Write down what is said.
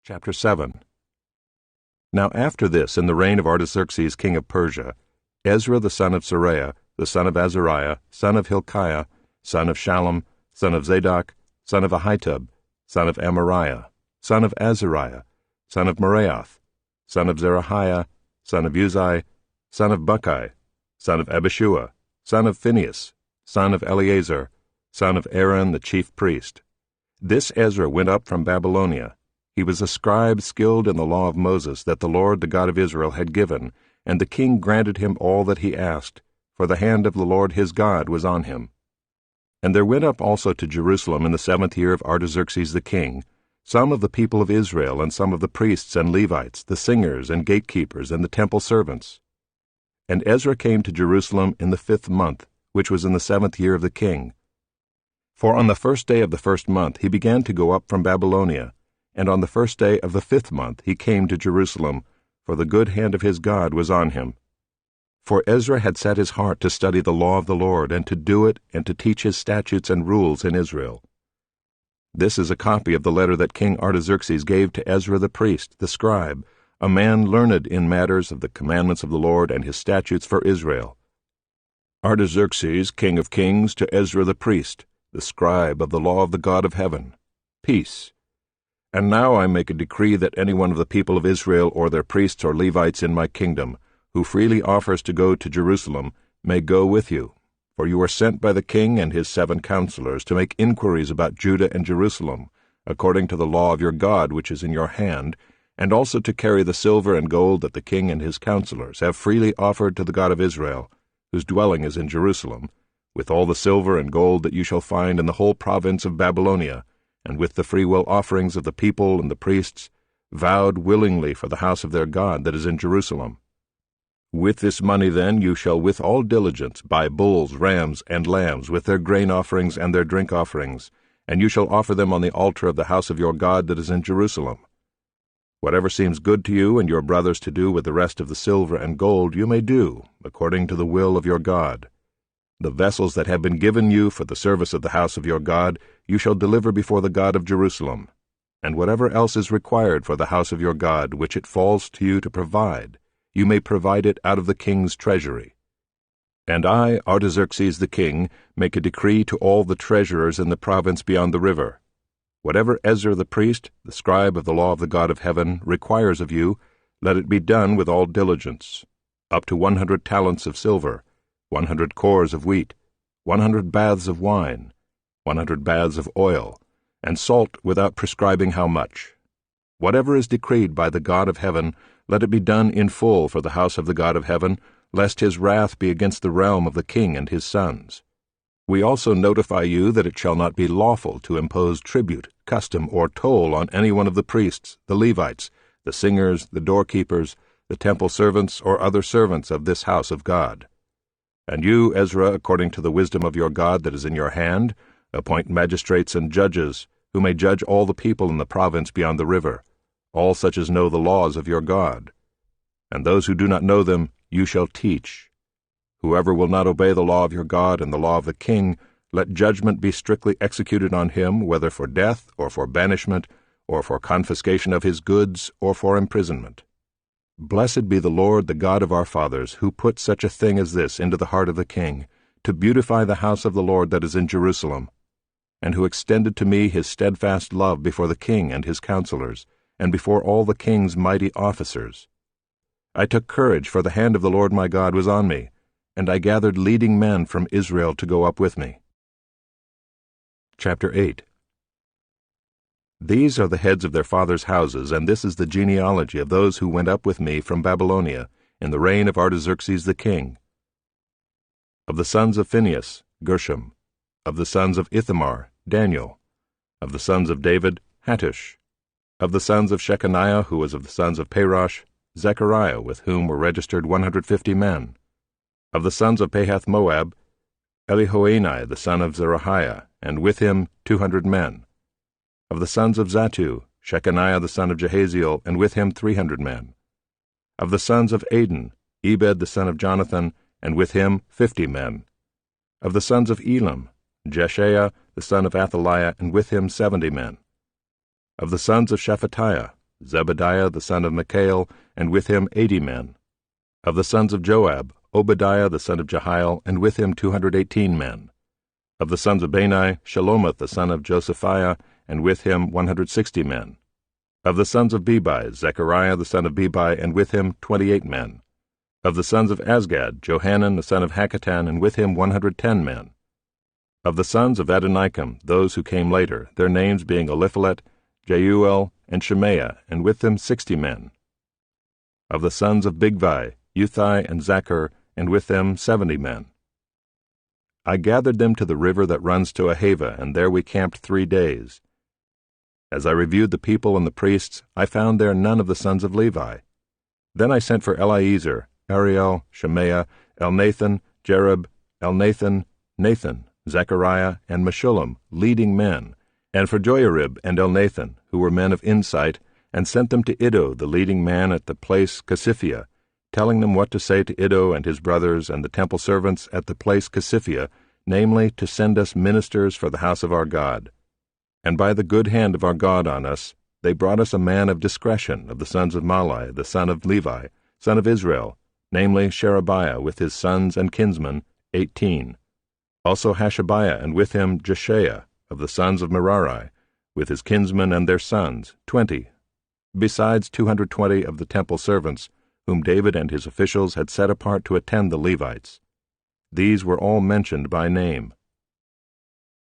Chapter 7. Now after this, in the reign of Artaxerxes king of Persia, Ezra the son of Seraiah, the son of Azariah, son of Hilkiah, son of Shallum, son of Zadok, son of Ahitub, son of Amariah, son of Azariah, son of Meraioth, son of Zerahiah, son of Uzai, son of Bukai, son of Abishua, son of Phinehas, son of Eleazar, son of Aaron the chief priest. This Ezra went up from Babylonia. He was a scribe skilled in the law of Moses that the Lord the God of Israel had given, and the king granted him all that he asked, for the hand of the Lord his God was on him. And there went up also to Jerusalem in the 7th year of Artaxerxes the king, some of the people of Israel, and some of the priests and Levites, the singers and gatekeepers, and the temple servants. And Ezra came to Jerusalem in the 5th month, which was in the 7th year of the king. For on the 1st day of the 1st month he began to go up from Babylonia, and on the 1st day of the 5th month he came to Jerusalem, for the good hand of his God was on him. For Ezra had set his heart to study the law of the Lord, and to do it, and to teach his statutes and rules in Israel. This is a copy of the letter that King Artaxerxes gave to Ezra the priest, the scribe, a man learned in matters of the commandments of the Lord and his statutes for Israel. Artaxerxes, king of kings, to Ezra the priest, the scribe of the law of the God of heaven. Peace. And now I make a decree that any one of the people of Israel or their priests or Levites in my kingdom, who freely offers to go to Jerusalem, may go with you. For you are sent by the king and his 7 counselors to make inquiries about Judah and Jerusalem, according to the law of your God which is in your hand, and also to carry the silver and gold that the king and his counselors have freely offered to the God of Israel, whose dwelling is in Jerusalem, with all the silver and gold that you shall find in the whole province of Babylonia, and with the freewill offerings of the people and the priests, vowed willingly for the house of their God that is in Jerusalem. With this money then you shall with all diligence buy bulls, rams, and lambs, with their grain offerings and their drink offerings, and you shall offer them on the altar of the house of your God that is in Jerusalem. Whatever seems good to you and your brothers to do with the rest of the silver and gold you may do, according to the will of your God. The vessels that have been given you for the service of the house of your God you shall deliver before the God of Jerusalem, and whatever else is required for the house of your God, which it falls to you to provide, you may provide it out of the king's treasury. And I, Artaxerxes the king, make a decree to all the treasurers in the province beyond the river. Whatever Ezra the priest, the scribe of the law of the God of heaven, requires of you, let it be done with all diligence, up to 100 talents of silver, 100 cores of wheat, 100 baths of wine, 100 baths of oil, and salt without prescribing how much. Whatever is decreed by the God of heaven, let it be done in full for the house of the God of heaven, lest his wrath be against the realm of the king and his sons. We also notify you that it shall not be lawful to impose tribute, custom, or toll on any one of the priests, the Levites, the singers, the doorkeepers, the temple servants, or other servants of this house of God. And you, Ezra, according to the wisdom of your God that is in your hand, appoint magistrates and judges, who may judge all the people in the province beyond the river, all such as know the laws of your God. And those who do not know them you shall teach. Whoever will not obey the law of your God and the law of the king, let judgment be strictly executed on him, whether for death, or for banishment, or for confiscation of his goods, or for imprisonment. Blessed be the Lord, the God of our fathers, who put such a thing as this into the heart of the king, to beautify the house of the Lord that is in Jerusalem, and who extended to me his steadfast love before the king and his counselors, and before all the king's mighty officers. I took courage, for the hand of the Lord my God was on me, and I gathered leading men from Israel to go up with me. Chapter 8. These are the heads of their fathers' houses, and this is the genealogy of those who went up with me from Babylonia, in the reign of Artaxerxes the king. Of the sons of Phinehas, Gershom. Of the sons of Ithamar, Daniel. Of the sons of David, Hattush. Of the sons of Shechaniah, who was of the sons of Parosh, Zechariah, with whom were registered 150 men. Of the sons of Pahath-Moab, Elihoenai the son of Zerahiah, and with him 200 men. Of the sons of Zattu, Shechaniah the son of Jehaziel, and with him 300 men. Of the sons of Adin, Ebed the son of Jonathan, and with him 50 men. Of the sons of Elam, Jeshaiah the son of Athaliah, and with him 70 men. Of the sons of Shephatiah, Zebadiah the son of Michael, and with him 80 men. Of the sons of Joab, Obadiah the son of Jehiel, and with him 218 men. Of the sons of Bani, Shelomoth the son of Josephiah, and with him 160 men. Of the sons of Bebai, Zechariah the son of Bebai, and with him 28 men. Of the sons of Azgad, Johanan the son of Hakkatan, and with him 110 men. Of the sons of Adonikam, those who came later, their names being Eliphalet, Jeuel, and Shemaiah, and with them 60 men. Of the sons of Bigvai, Uthai and Zachar, and with them 70 men. I gathered them to the river that runs to Ahava, and there we camped 3 days. As I reviewed the people and the priests, I found there none of the sons of Levi. Then I sent for Eliezer, Ariel, Shemaiah, Elnathan, Jerub, Elnathan, Nathan, Zechariah, and Meshullam, leading men, and for Joiarib and Elnathan, who were men of insight, and sent them to Iddo, the leading man at the place Casiphia, telling them what to say to Iddo and his brothers and the temple servants at the place Casiphia, namely, to send us ministers for the house of our God. And by the good hand of our God on us, they brought us a man of discretion of the sons of Malai, the son of Levi, son of Israel, namely Sherebiah with his sons and kinsmen, 18. Also Hashabiah, and with him Jeshaiah, of the sons of Merari, with his kinsmen and their sons, 20, besides 220 of the temple servants, whom David and his officials had set apart to attend the Levites. These were all mentioned by name.